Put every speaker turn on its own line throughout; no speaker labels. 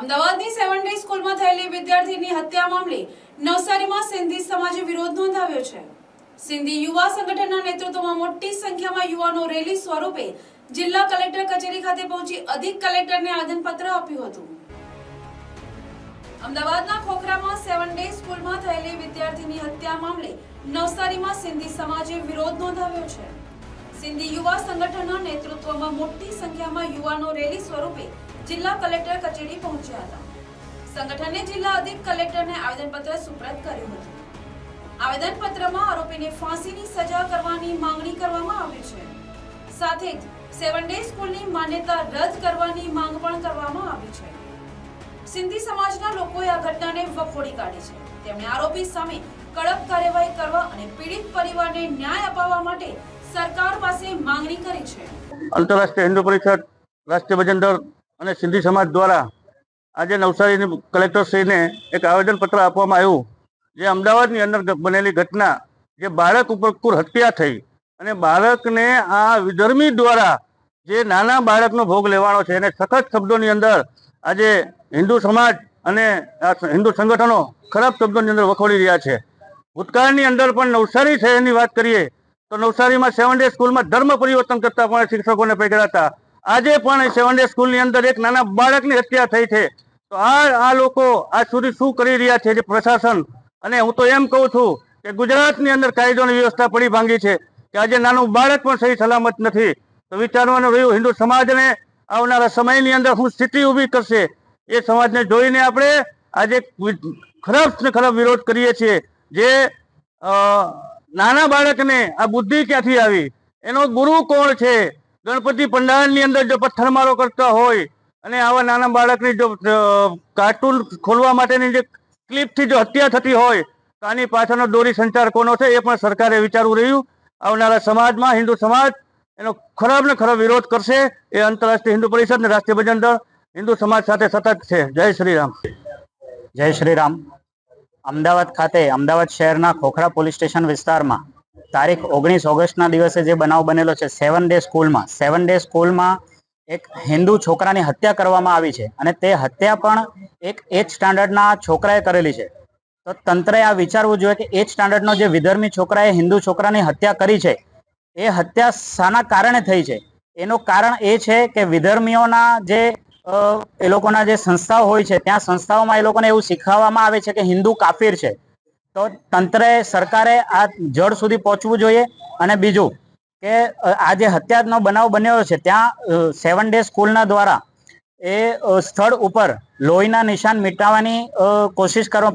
અમદાવાદની 7 ડે સ્કૂલમાં થયેલી વિદ્યાર્થીની હત્યા મામલે નવસારીમાં સિંધી સમાજે વિરોધ નોંધાવ્યો છે। સિંધી યુવા સંગઠનના નેતૃત્વમાં મોટી સંખ્યામાં યુવાનો રેલી સ્વરૂપે જિલ્લા કલેક્ટર કચેરી ખાતે પહોંચી અધિક કલેક્ટરને આવેદનપત્ર આપ્યું હતું। અમદાવાદના ખોખરામાં 7 ડે સ્કૂલમાં થયેલી વિદ્યાર્થીની હત્યા મામલે નવસારીમાં સિંધી સમાજે વિરોધ નોંધાવ્યો છે। સિંધી યુવા સંગઠનના નેતૃત્વમાં મોટી સંખ્યામાં યુવાનો રેલી સ્વરૂપે જિલ્લા કલેક્ટર કચેરી પહોંચ્યા હતા। સંગઠને જિલ્લા અધિક કલેક્ટરને આવેદનપત્ર સુપ્રત કર્યું હતું। આવેદનપત્રમાં આરોપીને ફાંસીની સજા કરવાની માંગણી કરવામાં આવી છે। સાથે જ 7 ડે સ્કૂલની માન્યતા રદ કરવાની માંગ પણ કરવામાં આવી છે। સિંધી સમાજના લોકોએ આ ઘટનાને વખોડી કાઢી છે। તેમણે આરોપી સામે કડક કાર્યવાહી કરવા અને પીડિત પરિવારને ન્યાય અપાવવા માટે સરકાર પાસે માંગણી કરી છે।
આંતરરાષ્ટ્રીય હિન્દુ પરિષદ, રાષ્ટ્રીય ભજન દળ અને સિંધી સમાજ દ્વારા આજે નવસારીની કલેક્ટરશ્રીને એક આવેદનપત્ર આપવામાં આવ્યું, જે અમદાવાદની અંદર બનેલી ઘટના, જે બાળક ઉપર ક્રૂર હત્યા થઈ અને બાળકને આ વિધર્મી દ્વારા જે નાના બાળકનો ભોગ લેવાનો છે એને સખત શબ્દોની અંદર આજે હિન્દુ સમાજ અને હિન્દુ સંગઠનો ખરાબ શબ્દોની અંદર વખોડી રહ્યા છે। ભૂતકાળની અંદર પણ નવસારી શહેરની વાત કરીએ તો નવસારીમાં 7 ડે સ્કૂલમાં ધર્મ પરિવર્તન કરતા પણ શિક્ષકોને પકડ્યા હતા। આજે પણ 7 ડે સ્કૂલની અંદર એક નાના બાળકની હત્યા થઈ છે। તો આ લોકો આજ સુધી શું કરી રહ્યા છે, જે પ્રશાસન? અને હું તો એમ કહું છું કે ગુજરાતની અંદર કાયદોની વ્યવસ્થા પડી ભાંગી છે કે આજે નાનું બાળક પણ સહી સલામત નથી। તો વિચારવાનું રહ્યું હિન્દુ સમાજને આવનારા સમયની અંદર શું સ્થિતિ ઊભી કરશે, એ સમાજને જોઈને આપણે આજે ખરાબ વિરોધ કરીએ છીએ। જે નાના બાળકને આ બુદ્ધિ ક્યાંથી આવી, એનો ગુરુ કોણ છે? ગણપતિ પંડાલની અંદર જો પથ્થરમારો કરતા હોય અને આવા નાના બાળકની જો કાર્ટૂન ખોલવા માટેની જે ક્લિપથી જો હત્યા થતી હોય તો આની પાછળનો દોરી સંચાર કોનો છે, એ પણ સરકારે વિચારવું રહ્યું। આવનારા સમાજમાં હિન્દુ સમાજ એનો ખરાબ વિરોધ કરશે। એ આંતરરાષ્ટ્રીય હિન્દુ પરિષદ અને રાષ્ટ્રીય ભજન દળ હિન્દુ સમાજ સાથે સતત છે। જય શ્રી રામ।
જય શ્રી રામ। અમદાવાદ ખાતે અમદાવાદ શહેરના ખોખરા પોલીસ સ્ટેશન વિસ્તારમાં તારીખ 19 ઓગસ્ટના દિવસે જે બનાવ બનેલો છે 7 ડે સ્કૂલમાં એક હિન્દુ છોકરાની હત્યા કરવામાં આવી છે અને તે હત્યા પણ એક 8th સ્ટાન્ડર્ડના છોકરાએ કરેલી છે। તો તંત્રએ આ વિચારવું જોઈએ કે 8th સ્ટાન્ડર્ડનો જે વિધર્મી છોકરાએ હિન્દુ છોકરાની હત્યા કરી છે, એ હત્યા શાના કારણે થઈ છે? એનું કારણ એ છે કે વિધર્મીઓના જે એ લોકોના જે સંસ્થાઓ હોય છે, ત્યાં સંસ્થાઓમાં એ લોકોને એવું શીખવવામાં આવે છે કે હિન્દુ કાફિર છે। તો તંત્રએ, સરકારે આ જડ સુધી પહોંચવું જોઈએ। અને બીજું કે આ જે હત્યાનો બનાવ બન્યો છે ત્યાં 7 ડે સ્કૂલના દ્વારા એ સ્થળ ઉપર લોહીના નિશાન મિટાવવાની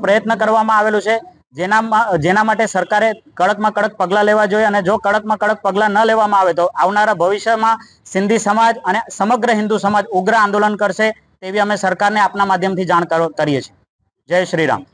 પ્રયત્ન કરવામાં આવેલું છે, જેના માટે સરકારે કડકમાં કડક પગલાં લેવા જોઈએ। અને જો કડકમાં કડક પગલાં ન લેવામાં આવે તો આવનારા ભવિષ્યમાં સિંધી સમાજ અને સમગ્ર હિન્દુ સમાજ ઉગ્ર આંદોલન કરશે, તેવી અમે સરકારને આપના માધ્યમથી જાણ કરીએ છીએ। જય શ્રી રામ।